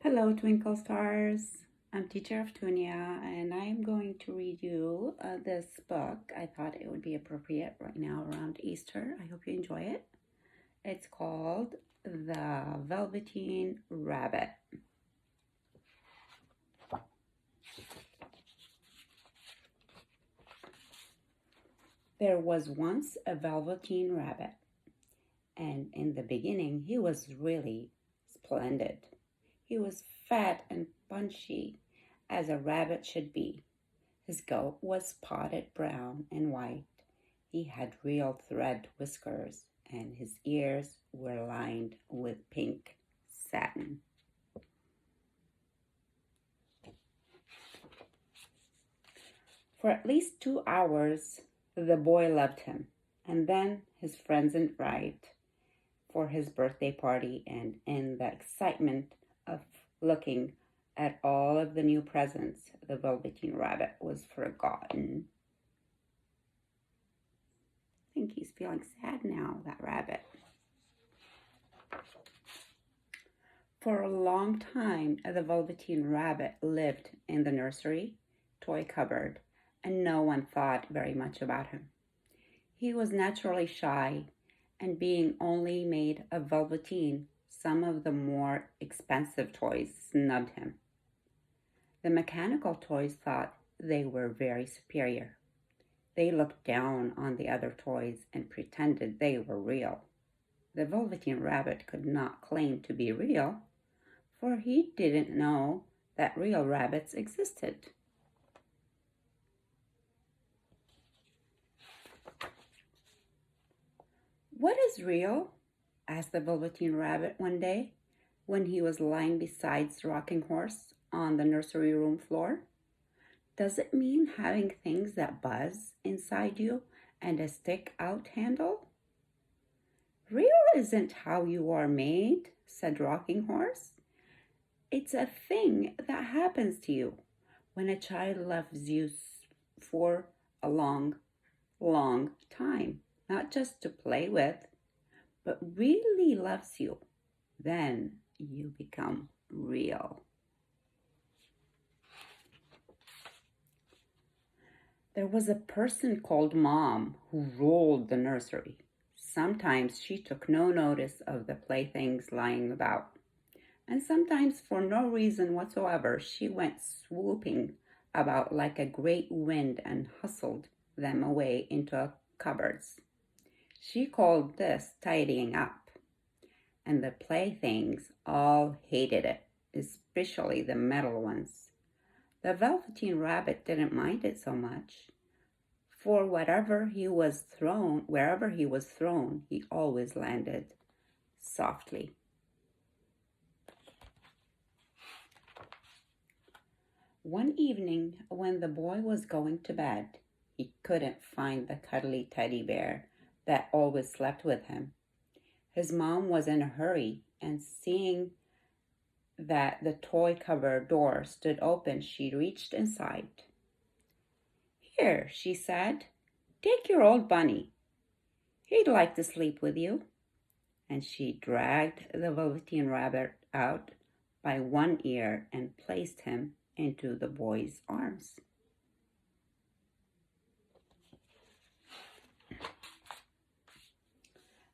Hello, Twinkle Stars. I'm teacher of Tunia, and I'm going to read you this book. I thought it would be appropriate right now around Easter. I hope you enjoy it. It's called The Velveteen Rabbit. There was once a Velveteen Rabbit, and in the beginning, he was really splendid. He was fat and punchy, as a rabbit should be. His coat was spotted brown and white. He had real thread whiskers, and his ears were lined with pink satin. For at least 2 hours, the boy loved him, and then his friends invited for his birthday party, and in the excitement of looking at all of the new presents, the Velveteen Rabbit was forgotten. I think he's feeling sad now, that rabbit. For a long time, the Velveteen Rabbit lived in the nursery toy cupboard, and no one thought very much about him. He was naturally shy, and being only made of velveteen, some of the more expensive toys snubbed him. The mechanical toys thought they were very superior. They looked down on the other toys and pretended they were real. The Velveteen Rabbit could not claim to be real, for he didn't know that real rabbits existed. "What is real?" asked the Velveteen Rabbit one day when he was lying beside the rocking horse on the nursery room floor. "Does it mean having things that buzz inside you and a stick out handle?" "Real isn't how you are made," said Rocking Horse. "It's a thing that happens to you when a child loves you for a long, long time, not just to play with, but really loves you. Then you become real." There was a person called Mom who ruled the nursery. Sometimes she took no notice of the playthings lying about, and sometimes for no reason whatsoever she went swooping about like a great wind and hustled them away into cupboards. She called this tidying up, and the playthings all hated it, especially the metal ones. The Velveteen Rabbit didn't mind it so much, for wherever he was thrown, he always landed softly. One evening, when the boy was going to bed, he couldn't find the cuddly teddy bear that always slept with him. His mom was in a hurry, and seeing that the toy cupboard door stood open, she reached inside. "Here," she said, "take your old bunny. He'd like to sleep with you." And she dragged the Velveteen Rabbit out by one ear and placed him into the boy's arms.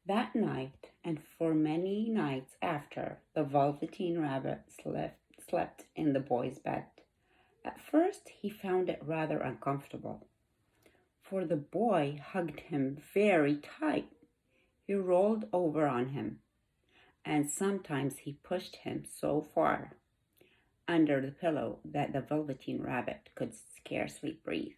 That night, and for many nights after, the Velveteen Rabbit slept in the boy's bed. At first, he found it rather uncomfortable, for the boy hugged him very tight. He rolled over on him, and sometimes he pushed him so far under the pillow that the Velveteen Rabbit could scarcely breathe.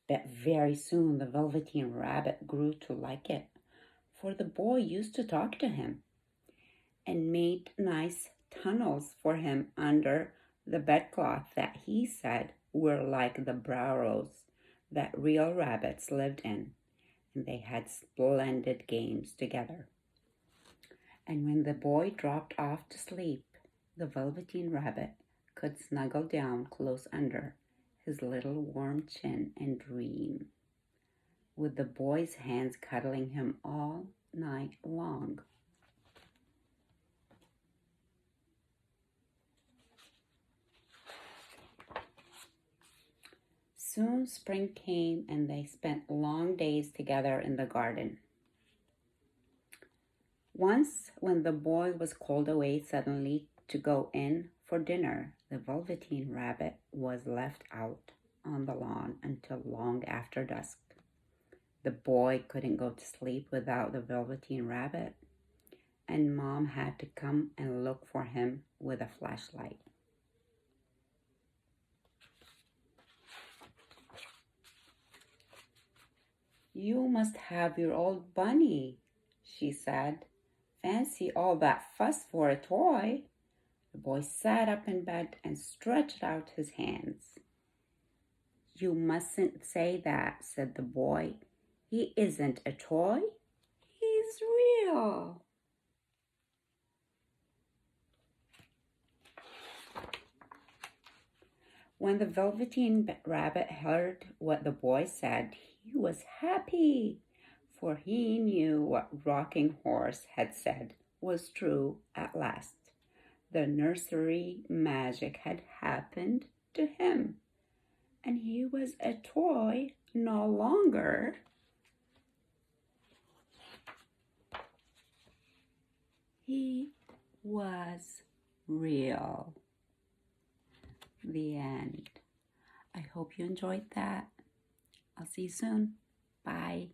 But very soon the Velveteen Rabbit grew to like it, for the boy used to talk to him and made nice tunnels for him under the bedcloth that he said were like the burrows that real rabbits lived in, and they had splendid games together. And when the boy dropped off to sleep, the Velveteen Rabbit could snuggle down close under his little warm chin and dream. with the boy's hands cuddling him all night long. Soon spring came and they spent long days together in the garden. Once, when the boy was called away suddenly to go in for dinner, the Velveteen Rabbit was left out on the lawn until long after dusk. The boy couldn't go to sleep without the Velveteen Rabbit, and Mom had to come and look for him with a flashlight. "You must have your old bunny," she said. "Fancy all that fuss for a toy." The boy sat up in bed and stretched out his hands. "You mustn't say that," said the boy. "He isn't a toy. He's real." When the Velveteen Rabbit heard what the boy said, he was happy, for he knew what Rocking Horse had said was true at last. The nursery magic had happened to him, and he was a toy no longer. He was real. The end. I hope you enjoyed that. I'll see you soon. Bye.